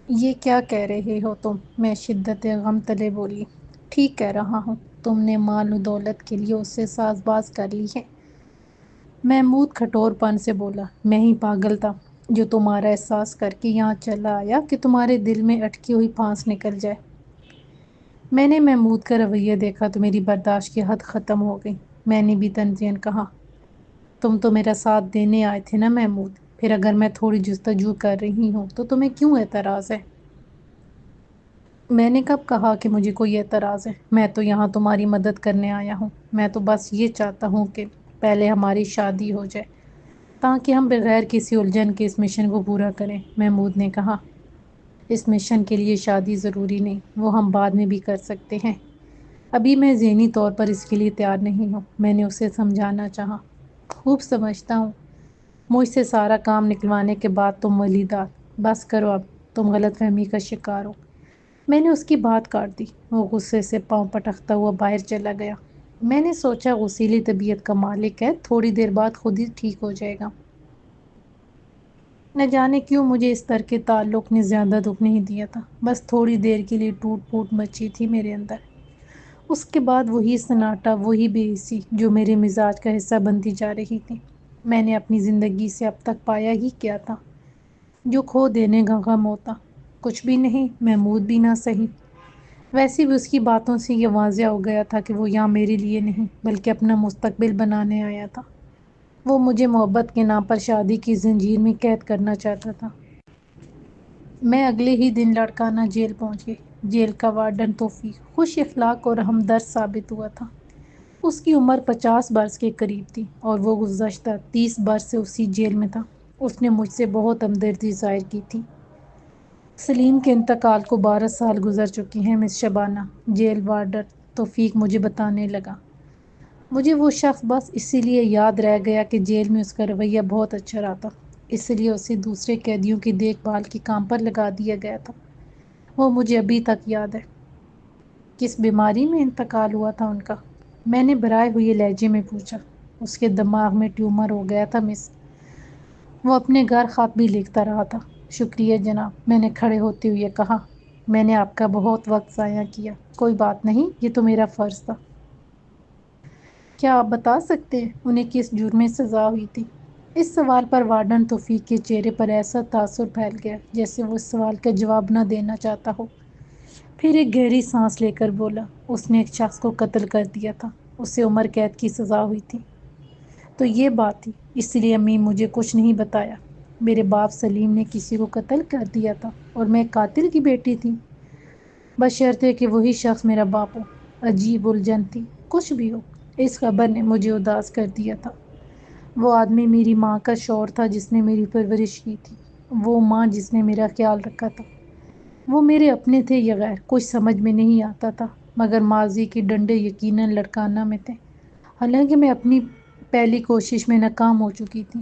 یہ کیا کہہ رہے ہو تم؟ میں شدت غم تلے بولی۔ ٹھیک کہہ رہا ہوں، تم نے مال و دولت کے لیے اس سے ساز باز کر لی ہے۔ محمود کھٹور پن سے بولا۔ میں ہی پاگل تھا جو تمہارا احساس کر کے یہاں چلا آیا کہ تمہارے دل میں اٹکی ہوئی پھانس نکل جائے۔ میں نے محمود کا رویہ دیکھا تو میری برداشت کی حد ختم ہو گئی۔ میں نے بھی تنزین کہا، تم تو میرا ساتھ دینے آئے تھے نا محمود، پھر اگر میں تھوڑی جستجو کر رہی ہوں تو تمہیں کیوں اعتراض ہے؟ میں نے کب کہا کہ مجھے کوئی اعتراض ہے؟ میں تو یہاں تمہاری مدد کرنے آیا ہوں۔ میں تو بس یہ چاہتا ہوں کہ پہلے ہماری شادی ہو جائے تاکہ ہم بغیر کسی الجھن کے اس مشن کو پورا کریں۔ محمود نے کہا، اس مشن کے لیے شادی ضروری نہیں، وہ ہم بعد میں بھی کر سکتے ہیں۔ ابھی میں ذہنی طور پر اس کے لیے تیار نہیں ہوں۔ میں نے اسے سمجھانا چاہا۔ خوب سمجھتا ہوں، مجھ سے سارا کام نکلوانے کے بعد تم ولیدات، بس کرو اب، تم غلط فہمی کا شکار ہو۔ میں نے اس کی بات کاٹ دی۔ وہ غصے سے پاؤں پٹکتا ہوا باہر چلا گیا۔ میں نے سوچا غصیلی طبیعت کا مالک ہے، تھوڑی دیر بعد خود ہی ٹھیک ہو جائے گا۔ نہ جانے کیوں مجھے اس طرح کے تعلق نے زیادہ دکھ نہیں دیا تھا، بس تھوڑی دیر کے لیے ٹوٹ پھوٹ مچی تھی میرے اندر۔ اس کے بعد وہی سناٹا، وہی بے حسی جو میرے مزاج کا حصہ بنتی جا رہی تھی۔ میں نے اپنی زندگی سے اب تک پایا ہی کیا تھا جو کھو دینے کا غم ہوتا؟ کچھ بھی نہیں، محمود بھی نہ صحیح۔ ویسے بھی اس کی باتوں سے یہ واضح ہو گیا تھا کہ وہ یہاں میرے لیے نہیں بلکہ اپنا مستقبل بنانے آیا تھا۔ وہ مجھے محبت کے نام پر شادی کی زنجیر میں قید کرنا چاہتا تھا۔ میں اگلے ہی دن لڑکانہ جیل پہنچ گئی۔ جیل کا وارڈن توفیق خوش اخلاق اور ہمدرد ثابت ہوا تھا۔ اس کی عمر 50 برس کے قریب تھی اور وہ گزشتہ 30 برس سے اسی جیل میں تھا۔ اس نے مجھ سے بہت ہمدردی ظاہر کی تھی۔ سلیم کے انتقال کو 12 سال گزر چکی ہیں مس شبانہ، جیل وارڈر توفیق مجھے بتانے لگا۔ مجھے وہ شخص بس اسی لیے یاد رہ گیا کہ جیل میں اس کا رویہ بہت اچھا رہا تھا، اس لیے اسے دوسرے قیدیوں کی دیکھ بھال کے کام پر لگا دیا گیا تھا۔ وہ مجھے ابھی تک یاد ہے۔ کس بیماری میں انتقال ہوا تھا ان کا؟ میں نے بھرائے ہوئے لہجے میں پوچھا۔ اس کے دماغ میں ٹیومر ہو گیا تھا مس۔ وہ اپنے گھر خط بھی لکھتا رہا تھا۔ شکریہ جناب، میں نے کھڑے ہوتے ہوئے کہا۔ میں نے آپ کا بہت وقت ضائع کیا۔ کوئی بات نہیں، یہ تو میرا فرض تھا۔ کیا آپ بتا سکتے ہیں انہیں کس جرم میں سزا ہوئی تھی؟ اس سوال پر وارڈن توفیق کے چہرے پر ایسا تاثر پھیل گیا جیسے وہ اس سوال کا جواب نہ دینا چاہتا ہو۔ پھر ایک گہری سانس لے کر بولا، اس نے ایک شخص کو قتل کر دیا تھا، اسے عمر قید کی سزا ہوئی تھی۔ تو یہ بات تھی، اس لیے امی مجھے کچھ نہیں بتایا۔ میرے باپ سلیم نے کسی کو قتل کر دیا تھا اور میں قاتل کی بیٹی تھی، بشرطے کہ وہی شخص میرا باپ ہو۔ عجیب الجھن تھی۔ کچھ بھی ہو، اس خبر نے مجھے اداس کر دیا تھا۔ وہ آدمی میری ماں کا شوہر تھا جس نے میری پرورش کی تھی، وہ ماں جس نے میرا خیال رکھا تھا۔ وہ میرے اپنے تھے یا غیر کچھ سمجھ میں نہیں آتا تھا، مگر ماضی کے ڈنڈے یقیناً لڑکانہ میں تھے، حالانکہ میں اپنی پہلی کوشش میں ناکام ہو چکی تھی۔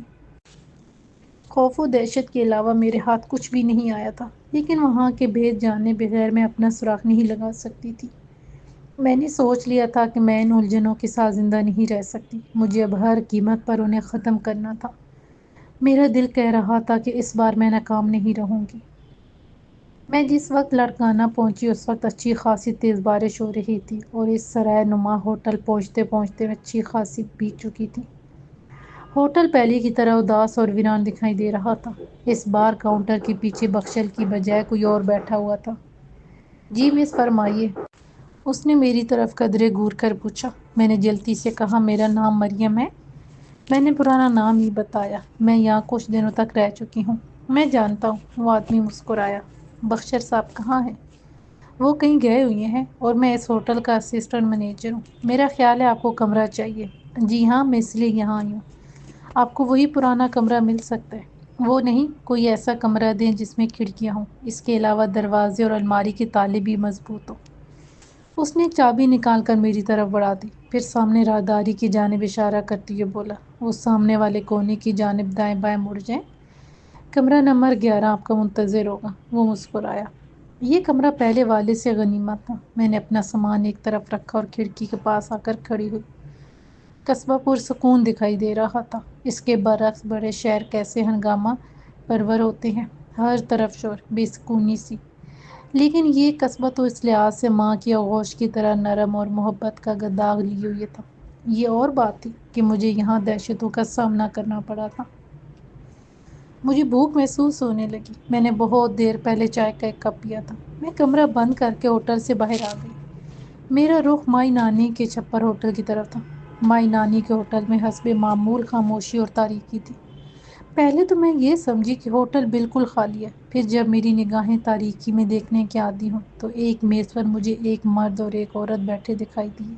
خوف و دہشت کے علاوہ میرے ہاتھ کچھ بھی نہیں آیا تھا، لیکن وہاں کے بھید جانے بغیر میں اپنا سراغ نہیں لگا سکتی تھی۔ میں نے سوچ لیا تھا کہ میں ان الجھنوں کے ساتھ زندہ نہیں رہ سکتی، مجھے اب ہر قیمت پر انہیں ختم کرنا تھا۔ میرا دل کہہ رہا تھا کہ اس بار میں ناکام نہیں رہوں گی۔ میں جس وقت لڑکانہ پہنچی اس وقت اچھی خاصی تیز بارش ہو رہی تھی اور اس سرائے نما ہوٹل پہنچتے پہنچتے اچھی خاصی بیت چکی تھی۔ ہوٹل پہلے کی طرح اداس اور ویران دکھائی دے رہا تھا۔ اس بار کاؤنٹر کے پیچھے بخشل کی بجائے کوئی اور بیٹھا ہوا تھا۔ جی مس، فرمائیے، اس نے میری طرف قدرے گور کر پوچھا۔ میں نے جلدی سے کہا، میرا نام مریم ہے۔ میں نے پرانا نام ہی بتایا۔ میں یہاں کچھ دنوں تک رہ چکی ہوں۔ میں جانتا ہوں، وہ آدمی مسکرایا۔ بخشر صاحب کہاں ہیں؟ وہ کہیں گئے ہوئے ہیں اور میں اس ہوٹل کا اسسٹنٹ مینیجر ہوں۔ میرا خیال ہے آپ کو کمرہ چاہیے۔ جی ہاں، میں اس لیے یہاں آئی ہوں۔ آپ کو وہی پرانا کمرہ مل سکتا ہے۔ وہ نہیں، کوئی ایسا کمرہ دیں جس میں کھڑکیاں ہوں، اس کے علاوہ دروازے اور الماری کی تالے بھی مضبوط ہوں۔ اس نے چابی نکال کر میری طرف بڑھا دی، پھر سامنے راہداری کی جانب اشارہ کرتے ہوئے بولا، وہ سامنے والے کونے کی جانب دائیں بائیں مڑ جائیں، کمرہ نمبر 11 آپ کا منتظر ہوگا۔ وہ مسکرایا۔ یہ کمرہ پہلے والے سے غنیمت تھا۔ میں نے اپنا سامان ایک طرف رکھا اور کھڑکی کے پاس آ کر کھڑی ہوئی۔ قصبہ پرسکون دکھائی دے رہا تھا۔ اس کے برعکس بڑے شہر کیسے ہنگامہ پرور ہوتے ہیں۔ ہر طرف شور، بے سکونی سی، لیکن یہ قصبہ تو اس لحاظ سے ماں کی آغوش کی طرح نرم اور محبت کا داغ لیے ہوئے تھا۔ یہ اور بات تھی کہ مجھے یہاں دہشتوں کا سامنا کرنا پڑا تھا۔ مجھے بھوک محسوس ہونے لگی۔ میں نے بہت دیر پہلے چائے کا ایک کپ پیا تھا۔ میں کمرہ بند کر کے ہوٹل سے باہر آ گئی۔ میرا رخ مائی نانی کے چھپر ہوٹل کی طرف تھا۔ مائی نانی کے ہوٹل میں حسب معمول خاموشی اور تاریکی تھی۔ پہلے تو میں یہ سمجھی کہ ہوٹل بالکل خالی ہے، پھر جب میری نگاہیں تاریکی میں دیکھنے کے عادی ہوں تو ایک میز پر مجھے ایک مرد اور ایک عورت بیٹھے دکھائی دیے۔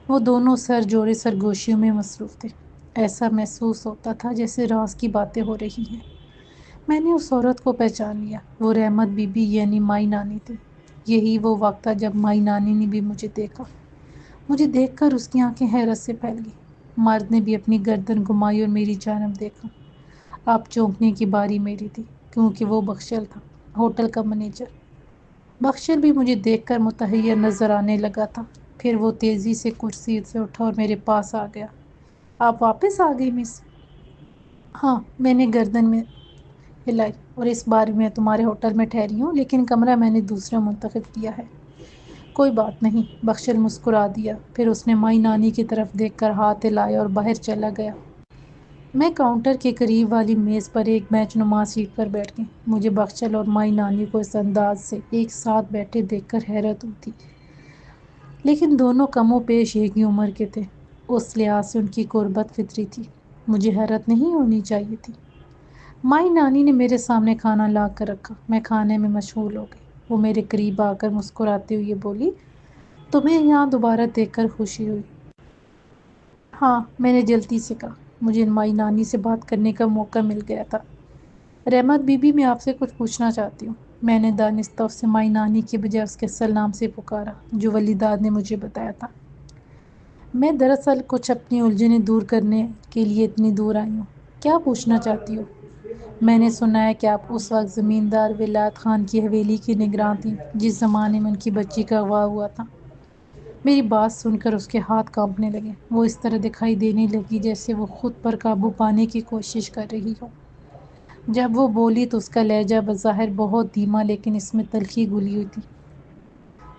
وہ دونوں سر جوڑے سرگوشیوں میں مصروف تھے۔ ایسا محسوس ہوتا تھا جیسے راز کی باتیں ہو رہی ہیں۔ میں نے اس عورت کو پہچان لیا۔ وہ رحمت بی بی یعنی مائی نانی تھی۔ یہی وہ وقت تھا جب مائی نانی نے بھی مجھے دیکھا۔ مجھے دیکھ کر اس کی آنکھیں حیرت سے پھیل گئی۔ مرد نے بھی اپنی گردن گھمائی اور میری جانب دیکھا۔ اب چونکنے کی باری میری تھی، کیونکہ وہ بخشل تھا، ہوٹل کا منیجر۔ بخشل بھی مجھے دیکھ کر متحیر نظر آنے لگا تھا۔ پھر وہ تیزی سے کرسی سے اٹھا اور میرے پاس آ گیا۔ آپ واپس آ گئی مس؟ ہاں، میں نے گردن میں ہلائی۔ اور اس بار میں تمہارے ہوٹل میں ٹھہری ہوں، لیکن کمرہ میں نے دوسرا منتخب کیا ہے۔ کوئی بات نہیں، بخشل مسکرا دیا۔ پھر اس نے مائی نانی کی طرف دیکھ کر ہاتھ ہلائے اور باہر چلا گیا۔ میں کاؤنٹر کے قریب والی میز پر ایک بیچ نما سیٹ پر بیٹھ گئی۔ مجھے بخشل اور مائی نانی کو اس انداز سے ایک ساتھ بیٹھے دیکھ کر حیرت ہوئی، لیکن دونوں کم و بیش ایک ہی عمر کے تھے۔ اس لحاظ سے ان کی قربت فطری تھی۔ مجھے حیرت نہیں ہونی چاہیے تھی۔ مائی نانی نے میرے سامنے کھانا لا کر رکھا۔ میں کھانے میں مشغول ہو گئی۔ وہ میرے قریب آ کر مسکراتے ہوئے بولی، تمہیں یہاں دوبارہ دیکھ کر خوشی ہوئی؟ ہاں، میں نے جلدی سے کہا۔ مجھے مائی نانی سے بات کرنے کا موقع مل گیا تھا۔ رحمت بی بی، میں آپ سے کچھ پوچھنا چاہتی ہوں۔ میں نے دانستہ اسے مائی نانی کے بجائے اس کے اصل نام سے پکارا جو ولیداد نے مجھے بتایا تھا۔ میں دراصل کچھ اپنی الجھنیں دور کرنے کے لیے اتنی دور آئی ہوں۔ کیا پوچھنا چاہتی ہو؟ میں نے سنا ہے کہ آپ اس وقت زمیندار ولایت خان کی حویلی کی نگراں تھیں جس زمانے میں ان کی بچی کا اغوا ہوا تھا۔ میری بات سن کر اس کے ہاتھ کانپنے لگے۔ وہ اس طرح دکھائی دینے لگی جیسے وہ خود پر قابو پانے کی کوشش کر رہی ہو۔ جب وہ بولی تو اس کا لہجہ بظاہر بہت دھیما، لیکن اس میں تلخی گھلی ہوئی تھی۔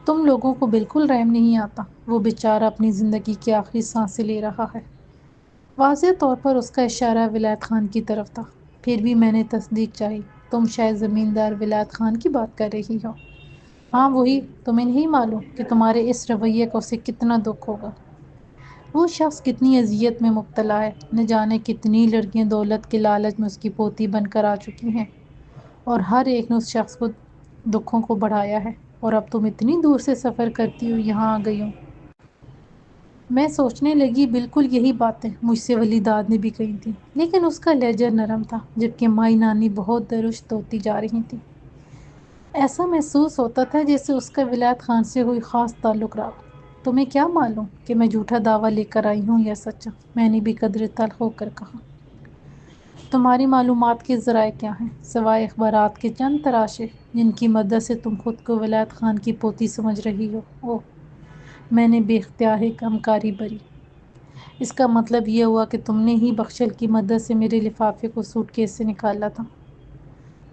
تم لوگوں کو بالکل رحم نہیں آتا؟ وہ بیچارہ اپنی زندگی کی آخری سانسیں لے رہا ہے۔ واضح طور پر اس کا اشارہ ولایت خان کی طرف تھا۔ پھر بھی میں نے تصدیق چاہی۔ تم شاید زمیندار ولایت خان کی بات کر رہی ہو؟ ہاں، وہی۔ تمہیں نہیں معلوم کہ تمہارے اس رویے کا اسے کتنا دکھ ہوگا؟ وہ شخص کتنی اذیت میں مبتلا ہے۔ نہ جانے کتنی لڑکیاں دولت کے لالچ میں اس کی پوتی بن کر آ چکی ہیں، اور ہر ایک نے اس شخص کو دکھوں کو بڑھایا ہے۔ اور اب تم اتنی دور سے سفر کرتی ہو یہاں آ گئی ہو۔ میں سوچنے لگی بالکل یہی باتیں مجھ سے ولیداد نے بھی کہی تھیں، لیکن اس کا لہجہ نرم تھا، جبکہ مائی نانی بہت درشت ہوتی جا رہی تھیں۔ ایسا محسوس ہوتا تھا جیسے اس کا ولایت خان سے کوئی خاص تعلق رہا۔ تمہیں کیا معلوم کہ میں جھوٹا دعویٰ لے کر آئی ہوں یا سچا؟ میں نے بھی قدرے تلخ ہو کر کہا۔ تمہاری معلومات کے ذرائع کیا ہیں، سوائے اخبارات کے چند تراشے جن کی مدد سے تم خود کو ولایت خان کی پوتی سمجھ رہی ہو؟ اوہ، میں نے بے اختیار ایک ہمکاری بھری۔ اس کا مطلب یہ ہوا کہ تم نے ہی بخشل کی مدد سے میرے لفافے کو سوٹ کیس سے نکالا تھا۔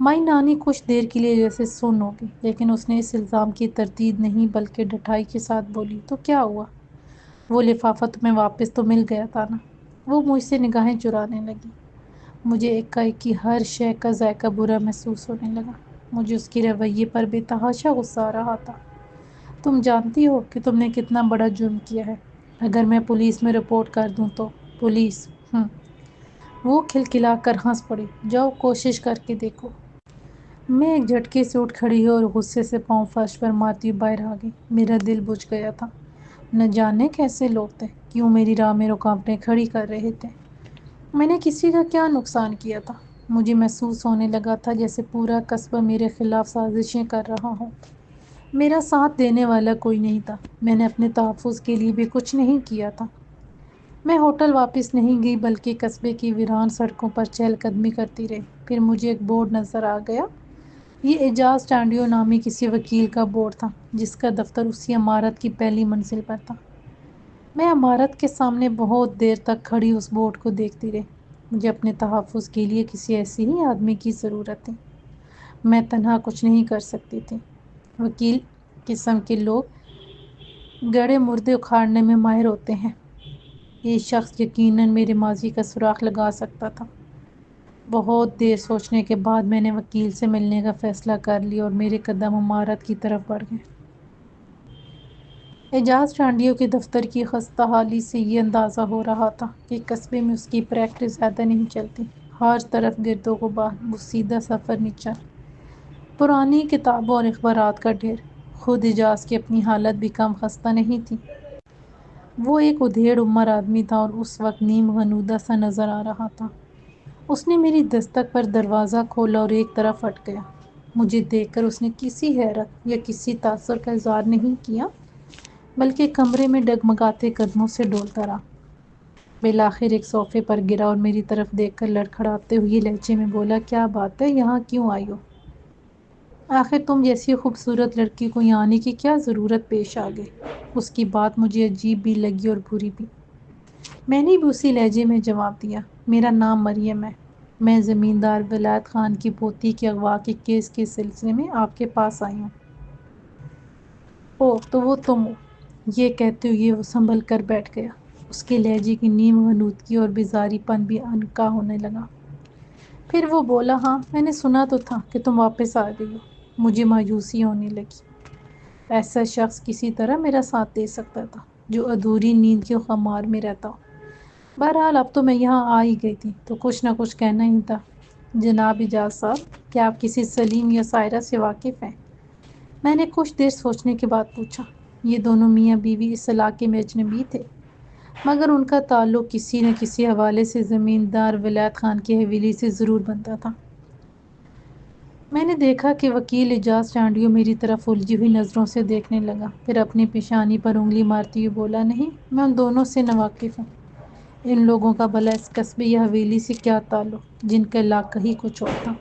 مائی نانی کچھ دیر کے لیے جیسے سن ہو گئی، لیکن اس نے اس الزام کی تردید نہیں بلکہ ڈٹائی کے ساتھ بولی، تو کیا ہوا؟ وہ لفافہ تمہیں واپس تو مل گیا تھا نا؟ وہ مجھ سے نگاہیں چرانے لگی۔ مجھے ایک ہر شے کا ذائقہ برا محسوس ہونے لگا۔ مجھے اس کے رویے پر بے تحاشا غصہ آ رہا تھا۔ تم جانتی ہو کہ تم نے کتنا بڑا جرم کیا ہے؟ اگر میں پولیس میں رپورٹ کر دوں تو؟ پولیس؟ وہ کھلکھلا کر ہنس پڑی۔ جاؤ، کوشش کر کے دیکھو۔ میں ایک جھٹکے سے اٹھ کھڑی اور غصے سے پاؤں فرش پر مارتی ہوئی باہر آ گئی۔ میرا دل بجھ گیا تھا۔ نہ جانے کیسے لوگ تھے، کیوں میری راہ میں رکاوٹیں کھڑی کر رہے تھے۔ میں نے کسی کا کیا نقصان کیا تھا؟ مجھے محسوس ہونے لگا تھا جیسے پورا قصبہ میرے خلاف سازشیں کر رہا ہو۔ میرا ساتھ دینے والا کوئی نہیں تھا۔ میں نے اپنے تحفظ کے لیے بھی کچھ نہیں کیا تھا۔ میں ہوٹل واپس نہیں گئی بلکہ قصبے کی ویران سڑکوں پر چہل قدمی کرتی رہی۔ پھر مجھے ایک بورڈ نظر آ گیا۔ یہ اعجاز ٹانڈیو نامی کسی وکیل کا بورڈ تھا جس کا دفتر اسی عمارت کی پہلی منزل پر تھا۔ میں عمارت کے سامنے بہت دیر تک کھڑی اس بورڈ کو دیکھتی رہی۔ مجھے اپنے تحفظ کے لیے کسی ایسے ہی آدمی کی ضرورت تھی میں تنہا کچھ نہیں کر سکتی تھی۔ وکیل قسم کے لوگ گڑھے مردے اکھاڑنے میں ماہر ہوتے ہیں۔ یہ شخص یقیناً میرے ماضی کا سراغ لگا سکتا تھا۔ بہت دیر سوچنے کے بعد میں نے وکیل سے ملنے کا فیصلہ کر لیا اور میرے قدم عمارت کی طرف بڑھ گئے۔ اعجاز ٹانڈیو کے دفتر کی خستہ حالی سے یہ اندازہ ہو رہا تھا کہ قصبے میں اس کی پریکٹس زیادہ نہیں چلتی۔ ہر طرف گرد و غبار، بوسیدہ فرنیچر، پرانی کتابوں اور اخبارات کا ڈھیر۔ خود اعجاز کی اپنی حالت بھی کم خستہ نہیں تھی۔ وہ ایک ادھیڑ عمر آدمی تھا اور اس وقت نیم غنودہ سا نظر آ رہا تھا۔ اس نے میری دستک پر دروازہ کھولا اور ایک طرف ہٹ گیا۔ مجھے دیکھ کر اس نے کسی حیرت یا کسی تاثر کا اظہار نہیں کیا، بلکہ کمرے میں ڈگمگاتے قدموں سے ڈولتا رہا۔ بالآخر ایک صوفے پر گرا اور میری طرف دیکھ کر لڑکھڑاتے ہوئے لہجے میں بولا، کیا بات ہے، یہاں کیوں آئی ہو؟ آخر تم جیسی خوبصورت لڑکی کو یہاں آنے کی کیا ضرورت پیش آ گئی؟ اس کی بات مجھے عجیب بھی لگی اور بری بھی۔ میں نے بھی اسی لہجے میں جواب دیا، میرا نام مریم ہے، میں زمیندار ولایت خان کی پوتی کے اغوا کے کیس کے سلسلے میں آپ کے پاس آئی ہوں۔ اوہ، تو وہ تم ہو۔ یہ کہتے ہوئے وہ سنبھل کر بیٹھ گیا۔ اس کے لہجے کی نیم غنودگی اور بیزاری پن بھی عنقا ہونے لگا۔ پھر وہ بولا، ہاں میں نے سنا تو تھا کہ تم واپس آ گئی ہو۔ مجھے مایوسی ہونے لگی۔ ایسا شخص کسی طرح میرا ساتھ دے سکتا تھا جو ادھوری نیند کے خمار میں رہتا ہو۔ بہرحال اب تو میں یہاں آ ہی گئی تھی تو کچھ نہ کچھ کہنا ہی تھا۔ جناب اعجاز صاحب، کیا آپ کسی سلیم یا سائرہ سے واقف ہیں؟ میں نے کچھ دیر سوچنے کے بعد پوچھا۔ یہ دونوں میاں بیوی اس علاقے میں اجنبی تھے، مگر ان کا تعلق کسی نہ کسی حوالے سے زمیندار ولایت خان کی حویلی سے ضرور بنتا تھا۔ میں نے دیکھا کہ وکیل اعجاز ٹانڈیو میری طرف الجھی ہوئی نظروں سے دیکھنے لگا، پھر اپنی پیشانی پر انگلی مارتے ہوئے بولا، نہیں، میں ان دونوں سے ناواقف ہوں۔ ان لوگوں کا بھلا اس قصبے یا حویلی سے کیا تعلق جن کا علاقہ ہی کچھ اور تھا؟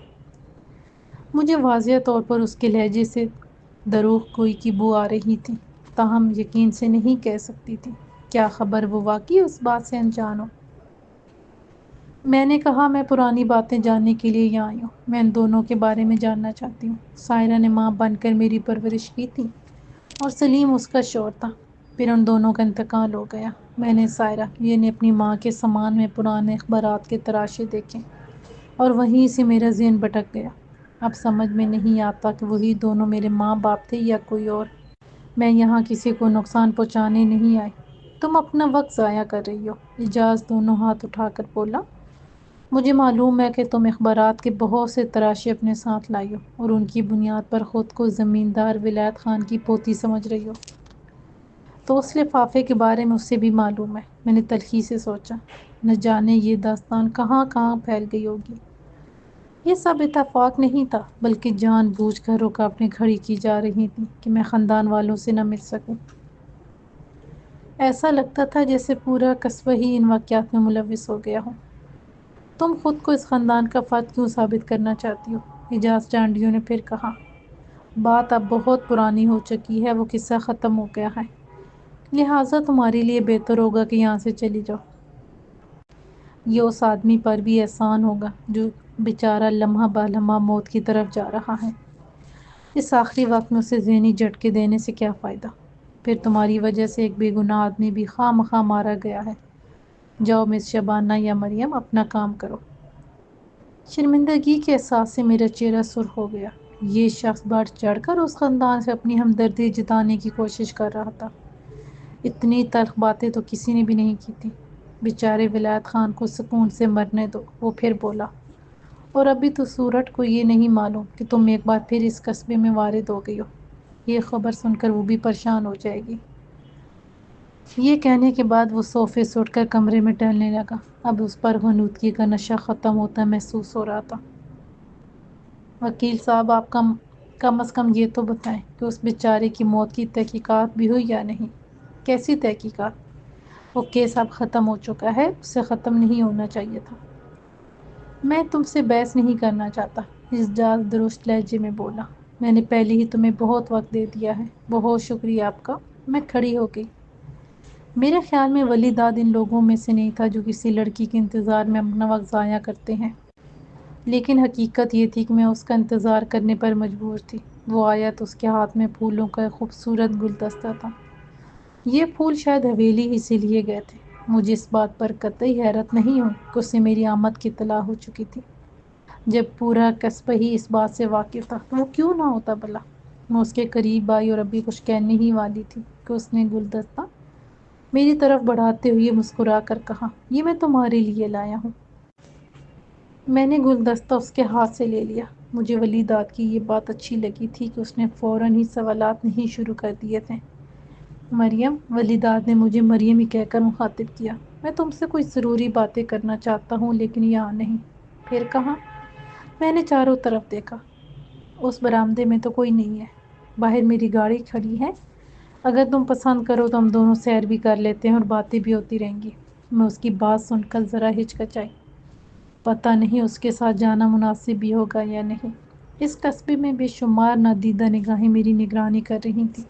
مجھے واضح طور پر اس کے لہجے سے دروغ گوئی کی بو آ رہی تھی، تاہم یقین سے نہیں کہہ سکتی تھی۔ کیا خبر وہ واقعی اس بات سے انجان ہو؟ میں نے کہا، میں پرانی باتیں جاننے کے لیے یہاں آئی ہوں۔ میں ان دونوں کے بارے میں جاننا چاہتی ہوں۔ سائرہ نے ماں بن کر میری پرورش کی تھی اور سلیم اس کا شوہر تھا۔ پھر ان دونوں کا انتقال ہو گیا۔ میں نے سائرہ یعنی اپنی ماں کے سامان میں پرانے اخبارات کے تراشے دیکھے اور وہیں سے میرا ذہن بھٹک گیا۔ اب سمجھ میں نہیں آتا کہ وہی دونوں میرے ماں باپ تھے یا کوئی اور۔ میں یہاں کسی کو نقصان پہنچانے نہیں آئی۔ تم اپنا وقت ضائع کر رہی ہو۔ اعجاز دونوں ہاتھ اٹھا کر بولا، مجھے معلوم ہے کہ تم اخبارات کے بہت سے تراشے اپنے ساتھ لائی ہو اور ان کی بنیاد پر خود کو زمیندار ولایت خان کی پوتی سمجھ رہی ہو۔ تو اس لفافے کے بارے میں اسے بھی معلوم ہے۔ میں نے تلخی سے سوچا، نہ جانے یہ داستان کہاں کہاں پھیل گئی ہوگی۔ یہ سب اتفاق نہیں تھا، بلکہ جان بوجھ کر رکاوٹیں کھڑی کی جا رہی تھیں کہ میں خاندان والوں سے نہ مل سکوں۔ ایسا لگتا تھا جیسے پورا قصبہ ہی ان واقعات میں ملوث ہو گیا ہو۔ تم خود کو اس خاندان کا فرد کیوں ثابت کرنا چاہتی ہو؟ اعجاز ٹانڈیو نے پھر کہا، بات اب بہت پرانی ہو چکی ہے، وہ قصہ ختم ہو گیا ہے، لہٰذا تمہارے لیے بہتر ہوگا کہ یہاں سے چلی جاؤ۔ یہ اس آدمی پر بھی احسان ہوگا جو بیچارہ لمحہ بہ لمحہ موت کی طرف جا رہا ہے۔ اس آخری وقت میں اسے ذہنی جھٹکے دینے سے کیا فائدہ؟ پھر تمہاری وجہ سے ایک بے گناہ آدمی بھی خواہ مخواہ مارا گیا ہے۔ جاؤ مس شبانہ یا مریم، اپنا کام کرو۔ شرمندگی کے احساس سے میرا چہرہ سرخ ہو گیا۔ یہ شخص بڑھ چڑھ کر اس خاندان سے اپنی ہمدردی جتانے کی کوشش کر رہا تھا۔ اتنی تلخ باتیں تو کسی نے بھی نہیں کی تھی۔ بیچارے ولایت خان کو سکون سے مرنے دو۔ وہ پھر بولا، اور ابھی تو سورٹ کو یہ نہیں معلوم کہ تم ایک بار پھر اس قصبے میں وارد ہو گئی ہو۔ یہ خبر سن کر وہ بھی پریشان ہو جائے گی۔ یہ کہنے کے بعد وہ صوفے سے اٹھ کر کمرے میں ٹہلنے لگا۔ اب اس پر غنودگی کا نشہ ختم ہوتا محسوس ہو رہا تھا۔ وکیل صاحب، آپ کم از کم یہ تو بتائیں کہ اس بیچارے کی موت کی تحقیقات بھی ہوئی یا نہیں؟ کیسی تحقیقات؟ وہ کیس اب ختم ہو چکا ہے، اسے ختم نہیں ہونا چاہیے تھا۔ میں تم سے بحث نہیں کرنا چاہتا، اعجاز درست لہجے میں بولا۔ میں نے پہلے ہی تمہیں بہت وقت دے دیا ہے۔ بہت شکریہ آپ کا۔ میں کھڑی ہو گئی۔ میرے خیال میں ولی داد ان لوگوں میں سے نہیں تھا جو کسی لڑکی کے انتظار میں اپنا وقت ضائع کرتے ہیں۔ لیکن حقیقت یہ تھی کہ میں اس کا انتظار کرنے پر مجبور تھی۔ وہ آیا تو اس کے ہاتھ میں پھولوں کا ایک خوبصورت گلدستہ تھا۔ یہ پھول شاید حویلی ہی سے لیے گئے تھے۔ مجھے اس بات پر قطعی حیرت نہیں ہوئی کہ اسے میری آمد کی اطلاع ہو چکی تھی۔ جب پورا قصبہ ہی اس بات سے واقف تھا تو وہ کیوں نہ ہوتا بھلا؟ میں اس کے قریب آئی اور ابھی کچھ کہنے ہی والی تھی کہ اس نے گلدستہ میری طرف بڑھاتے ہوئے مسکرا کر کہا، یہ میں تمہارے لیے لایا ہوں۔ میں نے گلدستہ اس کے ہاتھ سے لے لیا۔ مجھے ولی داد کی یہ بات اچھی لگی تھی کہ اس نے فوراً ہی سوالات نہیں شروع کر دیے تھے۔ مریم، ولی داد نے مجھے مریم ہی کہہ کر مخاطب کیا، میں تم سے کوئی ضروری باتیں کرنا چاہتا ہوں لیکن یہاں نہیں۔ پھر کہاں؟ میں نے چاروں طرف دیکھا۔ اس برآمدے میں تو کوئی نہیں ہے۔ باہر میری گاڑی کھڑی ہے۔ اگر تم پسند کرو تو ہم دونوں سیر بھی کر لیتے ہیں اور باتیں بھی ہوتی رہیں گی۔ میں اس کی بات سن کر ذرا ہچکچائی۔ پتہ نہیں اس کے ساتھ جانا مناسب بھی ہوگا یا نہیں۔ اس قصبے میں بے شمار نادیدہ نگاہیں میری نگرانی کر رہی تھیں۔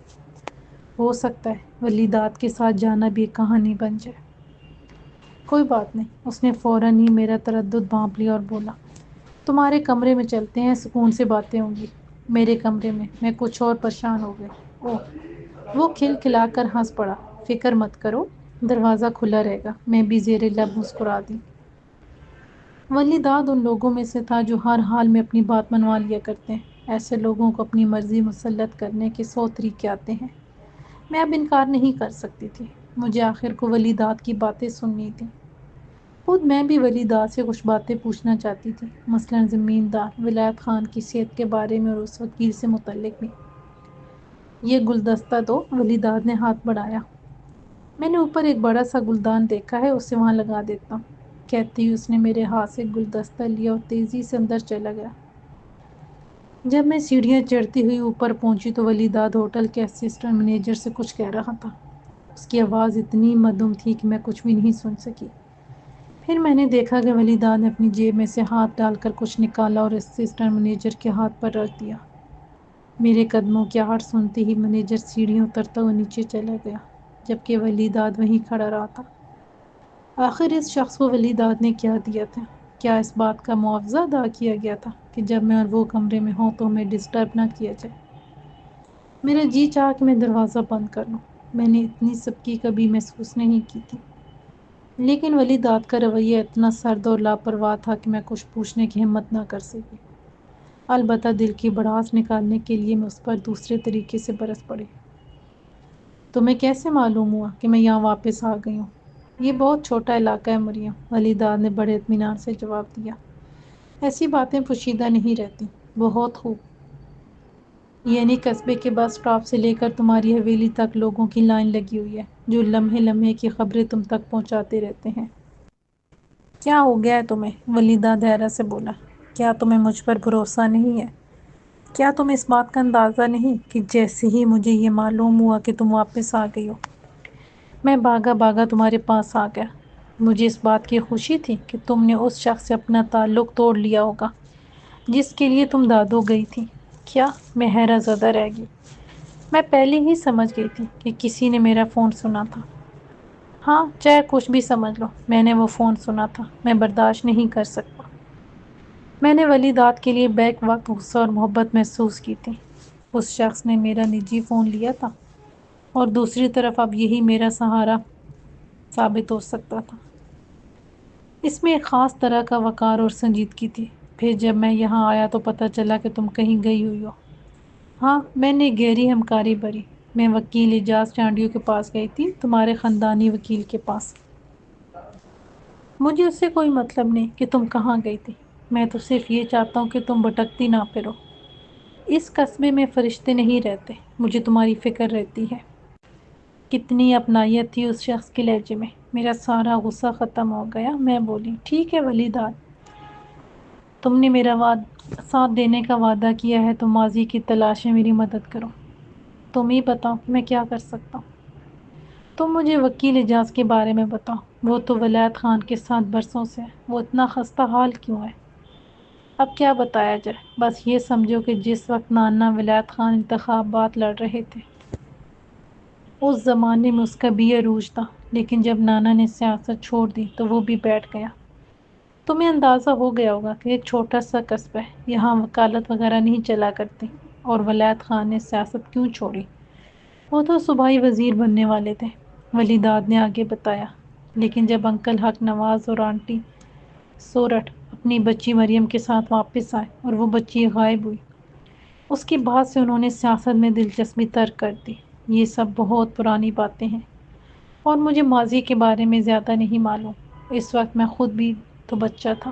ہو سکتا ہے ولی داد کے ساتھ جانا بھی ایک کہانی بن جائے۔ کوئی بات نہیں۔ اس نے فوراً ہی میرا تردد بھانپ لیا اور بولا، تمہارے کمرے میں چلتے ہیں، سکون سے باتیں ہوں گی۔ میرے کمرے میں؟ میں کچھ اور پریشان ہو گئی۔ اوہ! وہ کھلکھلا کر ہنس پڑا۔ فکر مت کرو، دروازہ کھلا رہے گا۔ میں بھی زیر لب مسکرا دی۔ ولی داد ان لوگوں میں سے تھا جو ہر حال میں اپنی بات منوا لیا کرتے ہیں۔ ایسے لوگوں کو اپنی مرضی مسلط کرنے کے 100 طریقے آتے ہیں۔ میں اب انکار نہیں کر سکتی تھی۔ مجھے آخر کو ولی داد کی باتیں سننی تھیں۔ خود میں بھی ولی داد سے کچھ باتیں پوچھنا چاہتی تھی، مثلاً زمیندار ولایت خان کی صحت کے بارے میں اور اس وکیل سے متعلق بھی۔ یہ گلدستہ دو، ولی داد نے ہاتھ بڑھایا۔ میں نے اوپر ایک بڑا سا گلدان دیکھا ہے، اسے وہاں لگا دیتا ہوں۔ کہتی ہوئی اس نے میرے ہاتھ سے گلدستہ لیا اور تیزی سے اندر چلا گیا۔ جب میں سیڑھیاں چڑھتی ہوئی اوپر پہنچی تو ولی داد ہوٹل کے اسسٹنٹ مینیجر سے کچھ کہہ رہا تھا۔ اس کی آواز اتنی مدھم تھی کہ میں کچھ بھی نہیں سن سکی۔ پھر میں نے دیکھا کہ ولی داد نے اپنی جیب میں سے ہاتھ ڈال کر کچھ نکالا اور اسسٹنٹ مینیجر کے ہاتھ پر رکھ دیا۔ میرے قدموں کی آہٹ سنتے ہی مینیجر سیڑھیاں اترتا ہوا نیچے چلا گیا، جبکہ ولی داد وہیں کھڑا رہا تھا۔ آخر اس شخص کو ولی داد نے کیا دیا تھا؟ کیا اس بات کا معاوضہ ادا کیا گیا تھا کہ جب میں اور وہ کمرے میں ہوں تو ہمیں ڈسٹرب نہ کیا جائے؟ میرا جی چاہا کہ میں دروازہ بند کر لوں۔ میں نے اتنی سبکی کبھی محسوس نہیں کی تھی۔ لیکن ولی داد کا رویہ اتنا سرد اور لاپرواہ تھا کہ میں کچھ پوچھنے کی ہمت نہ کر سکی۔ البتہ دل کی بڑاس نکالنے کے لیے میں اس پر دوسرے طریقے سے برس پڑی۔ تمہیں کیسے معلوم ہوا کہ میں یہاں واپس آ گئی ہوں؟ یہ بہت چھوٹا علاقہ ہے مریم، ولی داد نے بڑے اطمینان سے جواب دیا۔ ایسی باتیں پوشیدہ نہیں رہتی۔ بہت خوب۔ یعنی قصبے کے بس اسٹاپ سے لے کر تمہاری حویلی تک لوگوں کی لائن لگی ہوئی ہے جو لمحے لمحے کی خبریں تم تک پہنچاتے رہتے ہیں۔ کیا ہو گیا ہے تمہیں؟ ولی داد حیرت سے بولا۔ کیا تمہیں مجھ پر بھروسہ نہیں ہے؟ کیا تمہیں اس بات کا اندازہ نہیں کہ جیسے ہی مجھے یہ معلوم ہوا کہ تم واپس آ گئی ہو، میں بھاگا بھاگا تمہارے پاس آ گیا۔ مجھے اس بات کی خوشی تھی کہ تم نے اس شخص سے اپنا تعلق توڑ لیا ہوگا جس کے لیے تم دادو گئی تھی۔ کیا؟ میں حیرت زدہ رہ گئی۔ میں پہلے ہی سمجھ گئی تھی کہ کسی نے میرا فون سنا تھا۔ ہاں، چاہے کچھ بھی سمجھ لو، میں نے وہ فون سنا تھا۔ میں برداشت نہیں کر سکتا۔ میں نے ولی داد کے لیے بیک وقت غصہ اور محبت محسوس کی تھی۔ اس شخص نے میرا نجی فون لیا تھا اور دوسری طرف اب یہی میرا سہارا ثابت ہو سکتا تھا۔ اس میں ایک خاص طرح کا وقار اور سنجیدگی تھی۔ پھر جب میں یہاں آیا تو پتہ چلا کہ تم کہیں گئی ہوئی ہو۔ ہاں، میں نے گہری ہمکاری بھری۔ میں وکیل اعجاز چانڈیو کے پاس گئی تھی، تمہارے خاندانی وکیل کے پاس۔ مجھے اس سے کوئی مطلب نہیں کہ تم کہاں گئی تھی۔ میں تو صرف یہ چاہتا ہوں کہ تم بھٹکتی نہ پھرو۔ اس قصبے میں فرشتے نہیں رہتے، مجھے تمہاری فکر رہتی ہے۔ کتنی اپنائیت تھی اس شخص کے لہجے میں۔ میرا سارا غصہ ختم ہو گیا۔ میں بولی، ٹھیک ہے ولی داد، تم نے میرا ساتھ دینے کا وعدہ کیا ہے تو ماضی کی تلاش میں میری مدد کرو۔ تم ہی بتاؤ کہ میں کیا کر سکتا ہوں۔ تم مجھے وکیل اعجاز کے بارے میں بتاؤ۔ وہ تو ولایت خان کے ساتھ برسوں سے ہے، وہ اتنا خستہ حال کیوں ہے؟ اب کیا بتایا جائے؟ بس یہ سمجھو کہ جس وقت نانا ولایت خان انتخابات لڑ رہے تھے اس زمانے میں اس کا بھی عروج تھا، لیکن جب نانا نے سیاست چھوڑ دی تو وہ بھی بیٹھ گیا۔ تمہیں اندازہ ہو گیا ہوگا کہ ایک چھوٹا سا قصبہ ہے، یہاں وکالت وغیرہ نہیں چلا کرتی۔ اور ولایت خان نے سیاست کیوں چھوڑی؟ وہ تو صوبائی وزیر بننے والے تھے، ولی داد نے آگے بتایا۔ لیکن جب انکل حق نواز اور آنٹی سورٹھ اپنی بچی مریم کے ساتھ واپس آئے اور وہ بچی غائب ہوئی، اس کے بعد سے انہوں نے سیاست میں دلچسپی ترک کر دی۔ یہ سب بہت پرانی باتیں ہیں اور مجھے ماضی کے بارے میں زیادہ نہیں معلوم۔ اس وقت میں خود بھی تو بچہ تھا۔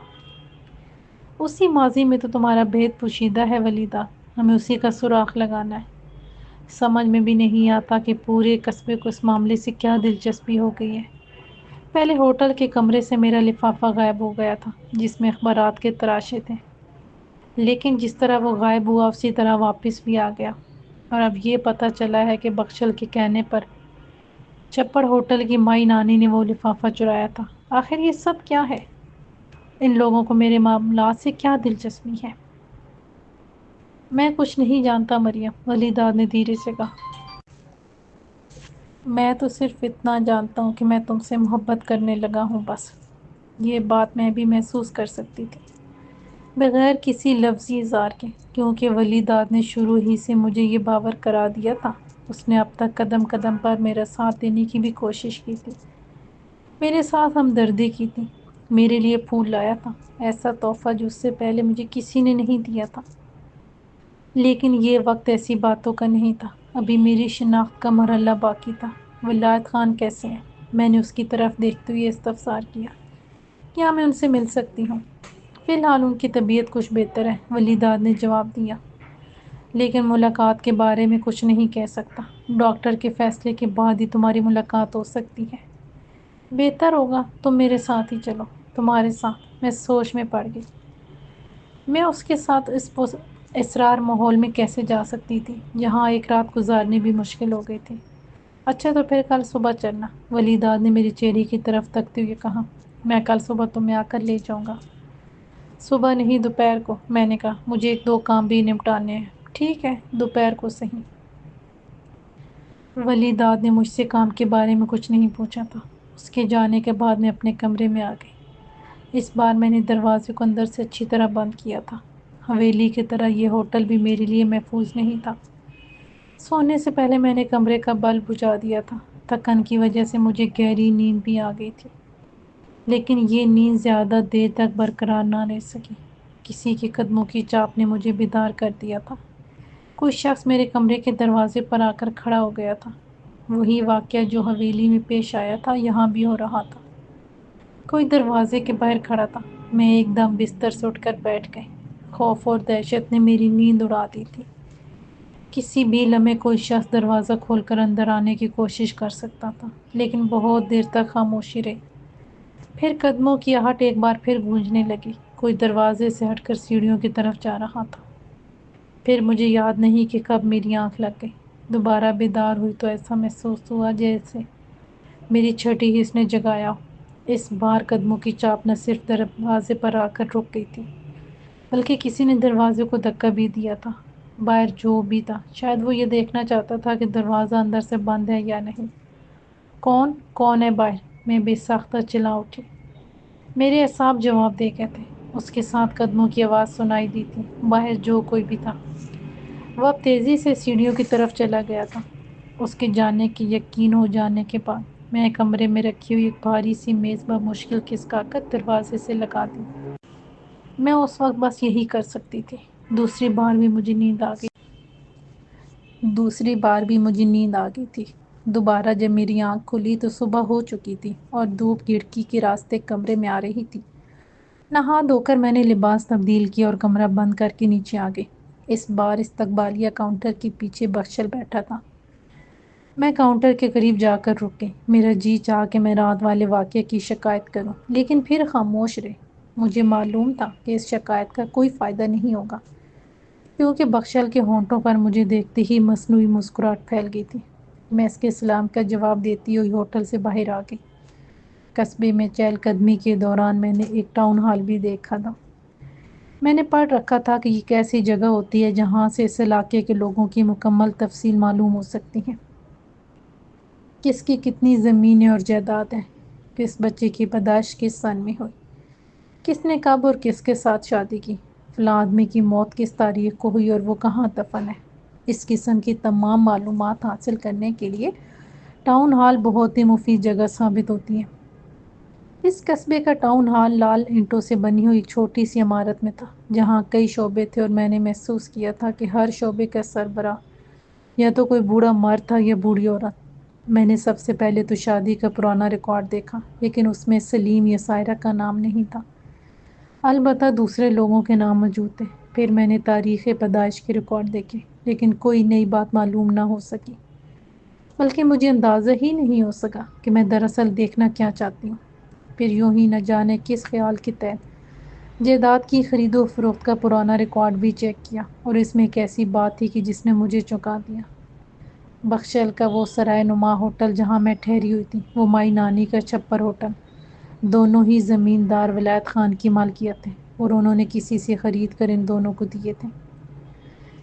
اسی ماضی میں تو تمہارا بھید پوشیدہ ہے ولیدہ، ہمیں اسی کا سراغ لگانا ہے۔ سمجھ میں بھی نہیں آتا کہ پورے قصبے کو اس معاملے سے کیا دلچسپی ہو گئی ہے۔ پہلے ہوٹل کے کمرے سے میرا لفافہ غائب ہو گیا تھا جس میں اخبارات کے تراشے تھے، لیکن جس طرح وہ غائب ہوا اسی طرح واپس بھی آ گیا۔ اور اب یہ پتہ چلا ہے کہ بخشل کے کہنے پر چپڑ ہوٹل کی مائی نانی نے وہ لفافہ چرایا تھا۔ آخر یہ سب کیا ہے؟ ان لوگوں کو میرے معاملات سے کیا دلچسپی ہے؟ میں کچھ نہیں جانتا مریم، ولی داد نے دھیرے سے کہا۔ میں تو صرف اتنا جانتا ہوں کہ میں تم سے محبت کرنے لگا ہوں، بس۔ یہ بات میں بھی محسوس کر سکتی تھی، بغیر کسی لفظی اظہار کے، کیونکہ ولی داد نے شروع ہی سے مجھے یہ باور کرا دیا تھا۔ اس نے اب تک قدم قدم پر میرا ساتھ دینے کی بھی کوشش کی تھی، میرے ساتھ ہمدردی کی تھی، میرے لیے پھول لایا تھا، ایسا تحفہ جو اس سے پہلے مجھے کسی نے نہیں دیا تھا۔ لیکن یہ وقت ایسی باتوں کا نہیں تھا، ابھی میری شناخت کا مرحلہ باقی تھا۔ ولایت خان کیسے ہیں؟ میں نے اس کی طرف دیکھتے ہوئے استفسار کیا۔ کیا میں ان سے مل سکتی ہوں؟ فی الحال ان کی طبیعت کچھ بہتر ہے، ولی داد نے جواب دیا، لیکن ملاقات کے بارے میں کچھ نہیں کہہ سکتا۔ ڈاکٹر کے فیصلے کے بعد ہی تمہاری ملاقات ہو سکتی ہے۔ بہتر ہوگا تم میرے ساتھ ہی چلو۔ تمہارے ساتھ؟ میں سوچ میں پڑ گئی۔ میں اس کے ساتھ اس اسرار ماحول میں کیسے جا سکتی تھی جہاں ایک رات گزارنی بھی مشکل ہو گئی تھی؟ اچھا تو پھر کل صبح چلنا، ولی داد نے میرے چہرے کی طرف تکتے ہوئے کہا۔ میں کل صبح تمہیں آ کر لے جاؤں گا۔ صبح نہیں، دوپہر کو، میں نے کہا، مجھے ایک دو کام بھی نپٹانے ہیں۔ ٹھیک ہے، دوپہر کو صحیح۔ ولی داد نے مجھ سے کام کے بارے میں کچھ نہیں پوچھا تھا۔ اس کے جانے کے بعد میں اپنے کمرے میں آ گئی۔ اس بار میں نے دروازے کو اندر سے اچھی طرح بند کیا تھا۔ حویلی کی طرح یہ ہوٹل بھی میرے لیے محفوظ نہیں تھا۔ سونے سے پہلے میں نے کمرے کا بلب بجھا دیا تھا۔ تھکن کی وجہ سے مجھے گہری نیند بھی آ گئی تھی، لیکن یہ نیند زیادہ دیر تک برقرار نہ رہ سکی۔ کسی کے قدموں کی چاپ نے مجھے بیدار کر دیا تھا۔ کوئی شخص میرے کمرے کے دروازے پر آ کر کھڑا ہو گیا تھا۔ وہی واقعہ جو حویلی میں پیش آیا تھا یہاں بھی ہو رہا تھا۔ کوئی دروازے کے باہر کھڑا تھا۔ میں ایک دم بستر سے اٹھ کر بیٹھ گئی۔ خوف اور دہشت نے میری نیند اڑا دی تھی۔ کسی بھی لمحے کوئی شخص دروازہ کھول کر اندر آنے کی کوشش کر سکتا تھا، لیکن بہت دیر تک خاموشی رہی۔ پھر قدموں کی آہٹ ایک بار پھر گونجنے لگی۔ کوئی دروازے سے ہٹ کر سیڑھیوں کی طرف جا رہا تھا۔ پھر مجھے یاد نہیں کہ کب میری آنکھ لگ گئی۔ دوبارہ بیدار ہوئی تو ایسا محسوس ہوا جیسے میری چھٹی حس نے جگایا ہو۔ اس بار قدموں کی چاپ نہ صرف دروازے پر آ کر رک گئی تھی، بلکہ کسی نے دروازے کو دھکا بھی دیا تھا۔ باہر جو بھی تھا، شاید وہ یہ دیکھنا چاہتا تھا کہ دروازہ اندر سے بند ہے یا نہیں۔ کون ہے باہر؟ میں بے ساختہ چلا اٹھی۔ میرے اعصاب جواب دے گئے تھے۔ اس کے ساتھ قدموں کی آواز سنائی دی تھی۔ باہر جو کوئی بھی تھا وہ اب تیزی سے سیڑھیوں کی طرف چلا گیا تھا۔ اس کے جانے کے یقین ہو جانے کے بعد میں کمرے میں رکھی ہوئی ایک بھاری سی میز بمشکل کھسکا کر دروازے سے لگا دی۔ میں اس وقت بس یہی کر سکتی تھی۔ دوسری بار بھی مجھے نیند آ گئی تھی۔ دوبارہ جب میری آنکھ کھلی تو صبح ہو چکی تھی اور دھوپ کھڑکی کے راستے کمرے میں آ رہی تھی۔ نہا دھو کر میں نے لباس تبدیل کیا اور کمرہ بند کر کے نیچے آ گئی۔ اس بار استقبالیہ کاؤنٹر کے پیچھے بخشل بیٹھا تھا۔ میں کاؤنٹر کے قریب جا کر رک گئی۔ میرا جی چاہا کہ میں رات والے واقعے کی شکایت کروں، لیکن پھر خاموش رہی۔ مجھے معلوم تھا کہ اس شکایت کا کوئی فائدہ نہیں ہوگا، کیونکہ بخشل کے ہونٹوں پر مجھے دیکھتے ہی مصنوعی مسکراہٹ پھیل گئی تھی۔ میں اس کے سلام کا جواب دیتی ہوئی ہوٹل سے باہر آ گئی۔ قصبے میں چہل قدمی کے دوران میں نے ایک ٹاؤن ہال بھی دیکھا تھا۔ میں نے پڑھ رکھا تھا کہ یہ ایک ایسی جگہ ہوتی ہے جہاں سے اس علاقے کے لوگوں کی مکمل تفصیل معلوم ہو سکتی ہے۔ کس کی کتنی زمینیں اور جائیداد ہے، کس بچے کی پیدائش کس سن میں ہوئی، کس نے کب اور کس کے ساتھ شادی کی، فلاں آدمی کی موت کس تاریخ کو ہوئی اور وہ کہاں دفن ہے۔ اس قسم کی تمام معلومات حاصل کرنے کے لیے ٹاؤن ہال بہت ہی مفید جگہ ثابت ہوتی ہے۔ اس قصبے کا ٹاؤن ہال لال اینٹوں سے بنی ہوئی ایک چھوٹی سی عمارت میں تھا، جہاں کئی شعبے تھے، اور میں نے محسوس کیا تھا کہ ہر شعبے کا سربراہ یا تو کوئی بوڑھا مرد تھا یا بوڑھی عورت۔ میں نے سب سے پہلے تو شادی کا پرانا ریکارڈ دیکھا، لیکن اس میں سلیم یا سائرہ کا نام نہیں تھا۔ البتہ دوسرے لوگوں کے نام موجود تھے۔ پھر میں نے تاریخ پیدائش کے ریکارڈ دیکھے، لیکن کوئی نئی بات معلوم نہ ہو سکی، بلکہ مجھے اندازہ ہی نہیں ہو سکا کہ میں دراصل دیکھنا کیا چاہتی ہوں۔ پھر یوں ہی نہ جانے کس خیال کے تحت جائیداد کی خرید و فروخت کا پرانا ریکارڈ بھی چیک کیا، اور اس میں ایک ایسی بات تھی کہ جس نے مجھے چونکا دیا۔ بخشل کا وہ سرائے نما ہوٹل جہاں میں ٹھہری ہوئی تھی، وہ مائی نانی کا چھپر ہوٹل، دونوں ہی زمیندار ولایت خان کی مالکیت تھے، اور انہوں نے کسی سے خرید کر ان دونوں کو دیے تھے۔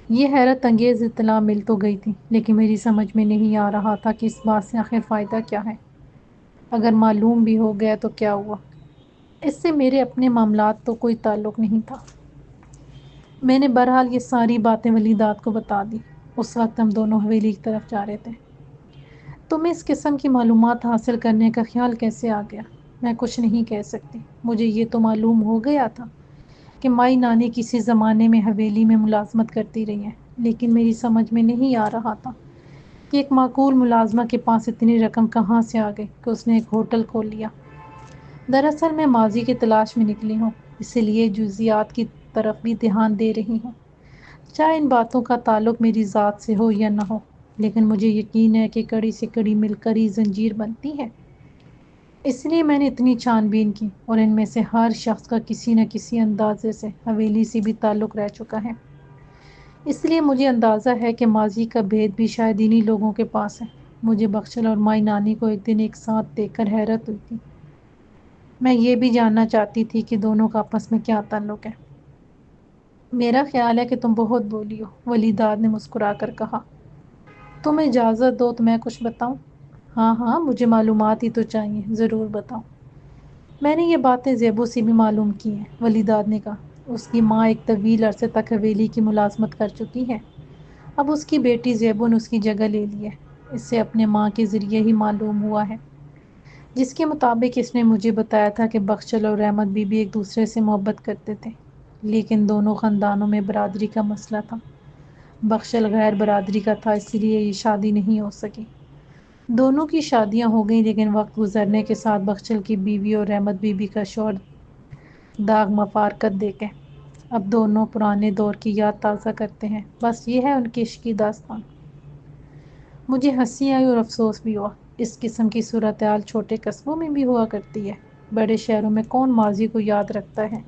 یہ حیرت انگیز اطلاع مل تو گئی تھی، لیکن میری سمجھ میں نہیں آ رہا تھا کہ اس بات سے آخر فائدہ کیا ہے۔ اگر معلوم بھی ہو گیا تو کیا ہوا، اس سے میرے اپنے معاملات تو کوئی تعلق نہیں تھا۔ میں نے بہرحال یہ ساری باتیں ولیداد کو بتا دی۔ اس وقت ہم دونوں حویلی کی طرف جا رہے تھے۔ تمہیں اس قسم کی معلومات حاصل کرنے کا خیال کیسے آ گیا؟ میں کچھ نہیں کہہ سکتی۔ مجھے یہ تو معلوم ہو گیا تھا کہ مائی نانی کسی زمانے میں حویلی میں ملازمت کرتی رہی ہیں، لیکن میری سمجھ میں نہیں آ رہا تھا کہ ایک معقول ملازمہ کے پاس اتنی رقم کہاں سے آ گئی کہ اس نے ایک ہوٹل کھول لیا۔ دراصل میں ماضی کی تلاش میں نکلی ہوں، اسی لیے جزیات کی طرف بھی دھیان دے رہی ہوں، چاہے ان باتوں کا تعلق میری ذات سے ہو یا نہ ہو، لیکن مجھے یقین ہے کہ کڑی سے کڑی مل کر ہی زنجیر بنتی ہے۔ اس لیے میں نے اتنی چھان بین کی، اور ان میں سے ہر شخص کا کسی نہ کسی اندازے سے حویلی سے بھی تعلق رہ چکا ہے۔ اس لیے مجھے اندازہ ہے کہ ماضی کا بھید بھی شاید انہی لوگوں کے پاس ہے۔ مجھے بخشل اور مائی نانی کو ایک دن ایک ساتھ دیکھ کر حیرت ہوئی تھی۔ میں یہ بھی جاننا چاہتی تھی کہ دونوں کا آپس میں کیا تعلق ہے۔ میرا خیال ہے کہ تم بہت بولی ہو، ولیداد نے مسکرا کر کہا۔ تم اجازت دو تو میں کچھ بتاؤں؟ ہاں ہاں، مجھے معلومات ہی تو چاہیے، ضرور بتاؤ۔ میں نے یہ باتیں زیبو سے بھی معلوم کی ہیں، ولیداد نے کہا۔ اس کی ماں ایک طویل عرصے تک حویلی کی ملازمت کر چکی ہے۔ اب اس کی بیٹی زیبو نے اس کی جگہ لے لی ہے۔ اس سے اپنے ماں کے ذریعے ہی معلوم ہوا ہے، جس کے مطابق اس نے مجھے بتایا تھا کہ بخشل اور رحمت بی بی ایک دوسرے سے محبت کرتے تھے، لیکن دونوں خاندانوں میں برادری کا مسئلہ تھا۔ بخشل غیر برادری کا تھا، اس لیے یہ شادی نہیں ہو سکی۔ دونوں کی شادیاں ہو گئیں، لیکن وقت گزرنے کے ساتھ بخشل کی بیوی اور رحمت بی بی کا شوہر داغ مفارقت دے کے اب دونوں پرانے دور کی یاد تازہ کرتے ہیں۔ بس یہ ہے ان کی عشق کی داستان۔ مجھے ہنسی آئی اور افسوس بھی ہوا۔ اس قسم کی صورتحال چھوٹے قصبوں میں بھی ہوا کرتی ہے، بڑے شہروں میں کون ماضی کو یاد رکھتا ہے؟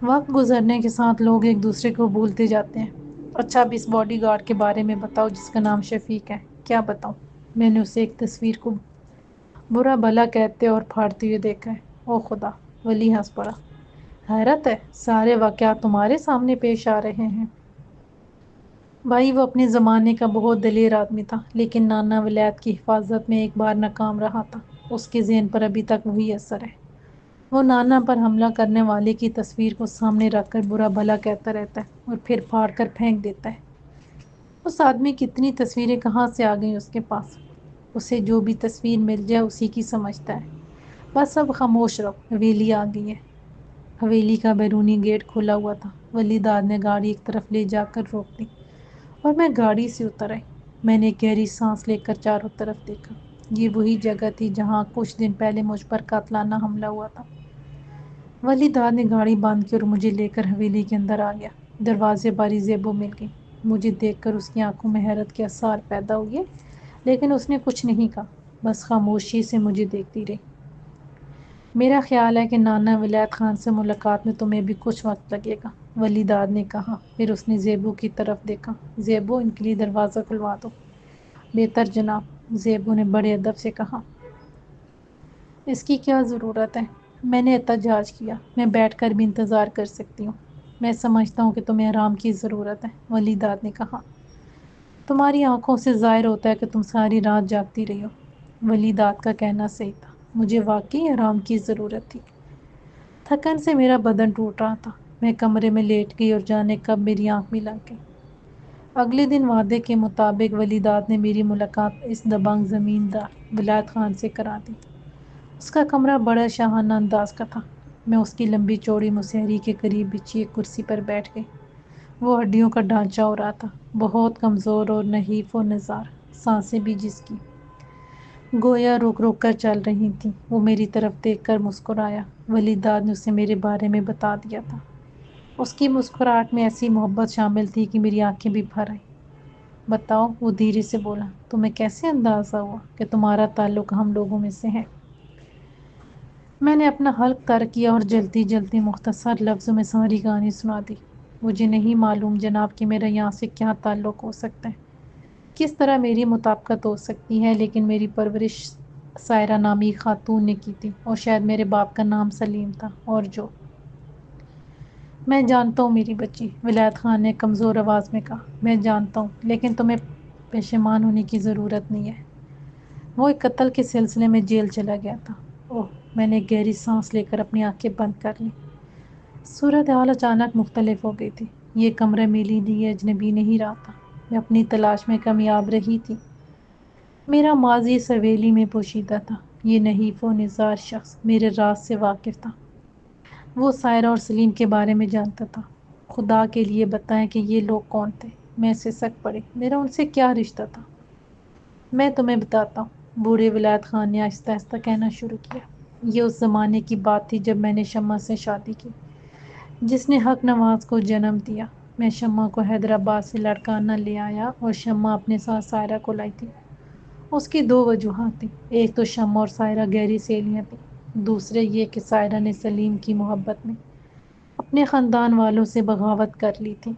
وقت گزرنے کے ساتھ لوگ ایک دوسرے کو بھولتے جاتے ہیں۔ اچھا، اب اس باڈی گارڈ کے بارے میں بتاؤ جس کا نام شفیق ہے۔ کیا بتاؤں؟ میں نے اسے ایک تصویر کو برا بھلا کہتے اور پھاڑتے ہوئے دیکھا ہے۔ او خدا! ولی ہنس پڑا۔ حیرت ہے، سارے واقعات تمہارے سامنے پیش آ رہے ہیں۔ بھائی، وہ اپنے زمانے کا بہت دلیر آدمی تھا، لیکن نانا ولایت کی حفاظت میں ایک بار ناکام رہا تھا۔ اس کے ذہن پر ابھی تک وہی اثر ہے۔ وہ نانا پر حملہ کرنے والے کی تصویر کو سامنے رکھ کر برا بھلا کہتا رہتا ہے اور پھر پھاڑ کر پھینک دیتا ہے۔ اس آدمی کی اتنی تصویریں کہاں سے آ گئیں اس کے پاس؟ اسے جو بھی تصویر مل جائے اسی کی سمجھتا ہے۔ بس اب خاموش رہو، حویلی آ گئی ہے۔ حویلی کا بیرونی گیٹ کھلا ہوا تھا۔ ولیداد نے گاڑی ایک طرف لے جا کر روک دی اور میں گاڑی سے اتر آئی۔ میں نے گہری سانس لے کر چاروں طرف دیکھا۔ یہ وہی جگہ تھی جہاں کچھ دن پہلے مجھ پر قاتلانہ حملہ ہوا تھا۔ ولیداد نے گاڑی بند کی اور مجھے لے کر حویلی کے اندر آ گیا۔ دروازے پر ہی زیبو مل گئی۔ مجھے دیکھ کر اس کی آنکھوں میں حیرت کے آثار پیدا ہوئے، لیکن اس نے کچھ نہیں کہا، بس خاموشی سے مجھے دیکھتی رہی۔ میرا خیال ہے کہ نانا ولایت خان سے ملاقات میں تمہیں بھی کچھ وقت لگے گا، ولیداد نے کہا۔ پھر اس نے زیبو کی طرف دیکھا۔ زیبو، ان کے لیے دروازہ کھلوا دو۔ بہتر جناب، زیبو نے بڑے ادب سے کہا۔ اس کی کیا ضرورت ہے؟ میں نے احتجاج کیا۔ میں بیٹھ کر بھی انتظار کر سکتی ہوں۔ میں سمجھتا ہوں کہ تمہیں آرام کی ضرورت ہے، ولیداد نے کہا۔ تمہاری آنکھوں سے ظاہر ہوتا ہے کہ تم ساری رات جاگتی رہی ہو۔ ولیداد کا کہنا صحیح تھا، مجھے واقعی آرام کی ضرورت تھی۔ تھکن سے میرا بدن ٹوٹ رہا تھا۔ میں کمرے میں لیٹ گئی اور جانے کب میری آنکھ بھی لگ گئی۔ اگلے دن وعدے کے مطابق ولیداد نے میری ملاقات اس دبنگ زمیندار ولایت خان سے کرا دی۔ اس کا کمرہ بڑا شاہانہ انداز کا تھا۔ میں اس کی لمبی چوڑی مسہری کے قریب بچھی ایک کرسی پر بیٹھ گئی۔ وہ ہڈیوں کا ڈھانچہ ہو رہا تھا، بہت کمزور اور نحیف و نزار، سانسیں بھی جس کی گویا رک رک کر چل رہی تھیں۔ وہ میری طرف دیکھ کر مسکرایا۔ ولیداد نے اسے میرے بارے میں بتا دیا تھا۔ اس کی مسکراہٹ میں ایسی محبت شامل تھی کہ میری آنکھیں بھی بھر آئیں۔ بتاؤ، وہ دھیرے سے بولا، تمہیں کیسے اندازہ ہوا کہ تمہارا تعلق ہم لوگوں میں سے ہے؟ میں نے اپنا حلق تر کیا اور جلدی جلدی مختصر لفظوں میں ساری کہانی سنا دی۔ مجھے نہیں معلوم جناب کہ میرا یہاں سے کیا تعلق ہو سکتا ہے، کس طرح میری مطابقت ہو سکتی ہے، لیکن میری پرورش سائرہ نامی خاتون نے کی تھی، اور شاید میرے باپ کا نام سلیم تھا، اور جو میں جانتا ہوں میری بچی، ولایت خان نے کمزور آواز میں کہا، میں جانتا ہوں، لیکن تمہیں پشیمان ہونے کی ضرورت نہیں ہے۔ وہ ایک قتل کے سلسلے میں جیل چلا گیا تھا۔ اوہ، میں نے گہری سانس لے کر اپنی آنکھیں بند کر لیں۔ صورتحال اچانک مختلف ہو گئی تھی۔ یہ کمرہ میرے لیے اجنبی نہیں رہا تھا۔ میں اپنی تلاش میں کامیاب رہی تھی۔ میرا ماضی اس حویلی میں پوشیدہ تھا۔ یہ نحیف و نزار شخص میرے راز سے واقف تھا۔ وہ سائرہ اور سلیم کے بارے میں جانتا تھا۔ خدا کے لیے بتائیں کہ یہ لوگ کون تھے؟ میں سسک پڑی۔ میرا ان سے کیا رشتہ تھا؟ میں تمہیں بتاتا ہوں، بوڑھے ولایت خان نے آہستہ آہستہ کہنا شروع کیا۔ یہ اس زمانے کی بات تھی جب میں نے شمع سے شادی کی، جس نے حق نواز کو جنم دیا۔ میں شمع کو حیدرآباد سے لڑکانا لے آیا اور شمع اپنے ساتھ سائرہ کو لائی تھی۔ اس کی دو وجوہات تھیں، ایک تو شمع اور سائرہ گہری سہیلیاں تھیں، دوسرے یہ کہ سائرہ نے سلیم کی محبت میں اپنے خاندان والوں سے بغاوت کر لی تھی۔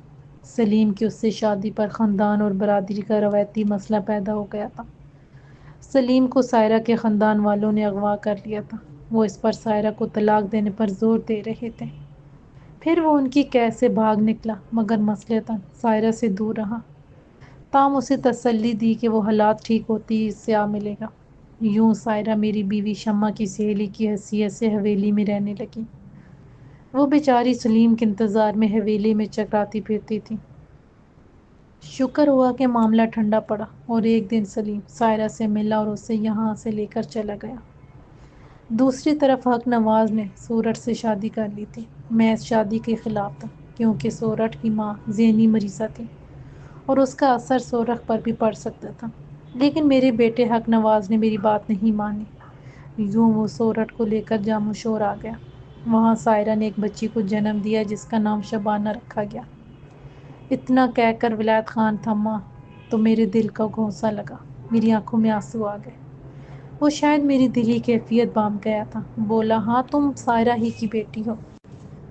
سلیم کی اس سے شادی پر خاندان اور برادری کا روایتی مسئلہ پیدا ہو گیا تھا۔ سلیم کو سائرہ کے خاندان والوں نے اغوا کر لیا تھا۔ وہ اس پر سائرہ کو طلاق دینے پر زور دے رہے تھے۔ پھر وہ ان کی قید سے بھاگ نکلا، مگر مصلحتاً سائرہ سے دور رہا، تاہم اسے تسلی دی کہ وہ حالات ٹھیک ہوتی ہی اس سے آ ملے گا۔ یوں سائرہ میری بیوی شمع کی سہیلی کی حیثیت سے حویلی میں رہنے لگی۔ وہ بیچاری سلیم کے انتظار میں حویلی میں چکراتی پھرتی تھی۔ شکر ہوا کہ معاملہ ٹھنڈا پڑا اور ایک دن سلیم سائرہ سے ملا اور اسے یہاں سے لے کر چلا گیا۔ دوسری طرف حق نواز نے سورٹ سے شادی کر لی تھی۔ میں اس شادی کے خلاف تھا، کیونکہ سورٹ کی ماں ذہنی مریضہ تھی اور اس کا اثر سورخ پر بھی پڑ سکتا تھا، لیکن میرے بیٹے حق نواز نے میری بات نہیں مانی۔ یوں وہ سورٹ کو لے کر جام شور آ گیا۔ وہاں سائرہ نے ایک بچی کو جنم دیا جس کا نام شبانہ رکھا گیا۔ اتنا کہہ کر ولایت خان تھما تو میرے دل کا گھونسا لگا، میری آنکھوں میں آنسو آ گئے۔ وہ شاید میری دلی کیفیت بانپ گیا تھا۔ بولا، ہاں تم سائرہ ہی کی بیٹی ہو؟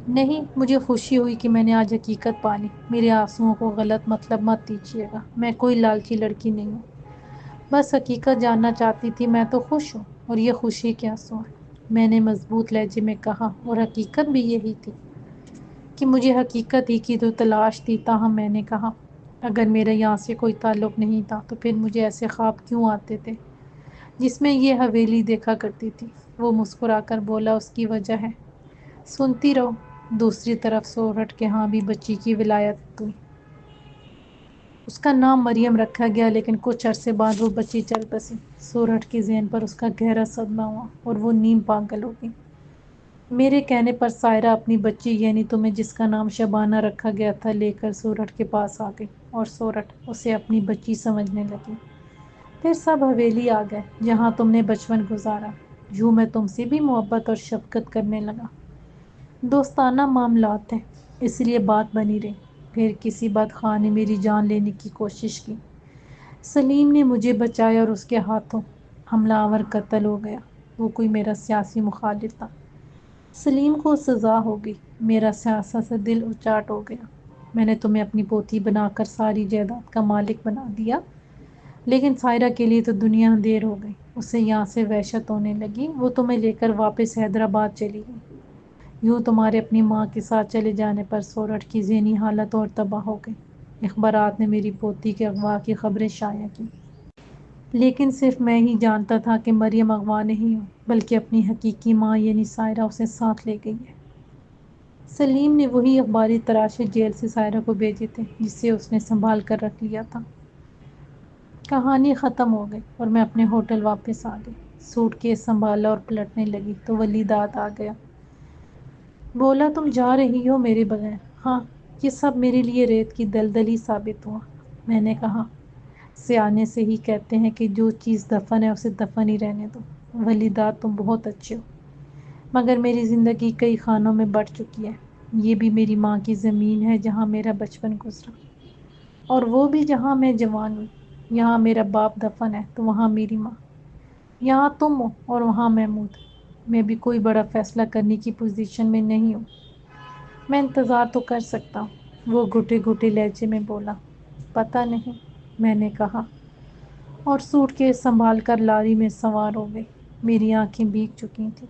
نہیں، مجھے خوشی ہوئی کہ میں نے آج حقیقت پا لی۔ میرے آنسوؤں کو غلط مطلب مت دیجیے گا، میں کوئی لالچی لڑکی نہیں ہوں، بس حقیقت جاننا چاہتی تھی۔ میں تو خوش ہوں، اور یہ خوشی کے آنسو ہیں، میں نے مضبوط لہجے میں کہا، اور حقیقت بھی یہی تھی کہ مجھے حقیقت ہی کی تو تلاش تھی۔ تاہم میں نے کہا، اگر میرا یہاں سے کوئی تعلق نہیں تھا تو پھر مجھے ایسے خواب کیوں آتے تھے جس میں یہ حویلی دیکھا کرتی تھی؟ وہ مسکرا کر بولا، اس کی وجہ ہے، سنتی رہو۔ دوسری طرف سورٹ کے ہاں بھی بچی کی ولادت ہوئی۔ اس کا نام مریم رکھا گیا، لیکن کچھ عرصے بعد وہ بچی چل بسی۔ سورٹ کے ذہن پر اس کا گہرا صدمہ ہوا اور وہ نیم پاگل ہو گئی۔ میرے کہنے پر سائرہ اپنی بچی، یعنی تمہیں جس کا نام شبانہ رکھا گیا تھا، لے کر سورٹ کے پاس آ گئی، اور سورٹ اسے اپنی بچی سمجھنے لگی۔ پھر سب حویلی آ گئے جہاں تم نے بچپن گزارا۔ یوں میں تم سے بھی محبت اور شفقت کرنے لگا۔ دوستانہ معاملات ہیں، اس لیے بات بنی رہی۔ پھر کسی بدخواہ نے میری جان لینے کی کوشش کی۔ سلیم نے مجھے بچایا اور اس کے ہاتھوں حملہ آور قتل ہو گیا۔ وہ کوئی میرا سیاسی مخالف تھا۔ سلیم کو سزا ہو گئی، میرا سیاست سے دل اچاٹ ہو گیا۔ میں نے تمہیں اپنی پوتی بنا کر ساری جائیداد کا مالک بنا دیا، لیکن سائرہ کے لیے تو دنیا اندھیر ہو گئی۔ اسے یہاں سے وحشت ہونے لگی، وہ تمہیں لے کر واپس حیدرآباد چلی گئی۔ یوں تمہارے اپنی ماں کے ساتھ چلے جانے پر سورٹ کی ذہنی حالت اور تباہ ہو گئی۔ اخبارات نے میری پوتی کے اغوا کی خبریں شائع کی، لیکن صرف میں ہی جانتا تھا کہ مریم اغوا نہیں ہوئی، بلکہ اپنی حقیقی ماں یعنی سائرہ اسے ساتھ لے گئی ہے۔ سلیم نے وہی اخباری تراشے جیل سے سائرہ کو بھیجے تھے جسے اس نے سنبھال کر رکھ لیا تھا۔ کہانی ختم ہو گئی اور میں اپنے ہوٹل واپس آ گئی۔ سوٹ کیس سنبھالا اور پلٹنے لگی تو ولیدات آ گیا۔ بولا تم جا رہی ہو میرے بغیر؟ ہاں، یہ سب میرے لیے ریت کی دلدلی ثابت ہوا۔ میں نے کہا، سیانے سے ہی کہتے ہیں کہ جو چیز دفن ہے اسے دفن ہی رہنے دو۔ ولیدات تم بہت اچھے ہو، مگر میری زندگی کئی خانوں میں بٹ چکی ہے۔ یہ بھی میری ماں کی زمین ہے جہاں میرا بچپن گزرا، اور وہ بھی جہاں میں جوان ہوئی۔ یہاں میرا باپ دفن ہے تو وہاں میری ماں، یہاں تم ہو اور وہاں محمود۔ میں بھی کوئی بڑا فیصلہ کرنے کی پوزیشن میں نہیں ہوں۔ میں انتظار تو کر سکتا ہوں، وہ گھٹے گھٹے لہجے میں بولا۔ پتہ نہیں، میں نے کہا، اور سوٹ کیس سنبھال کر لاری میں سوار ہو گئی۔ میری آنکھیں بھیگ چکی تھیں۔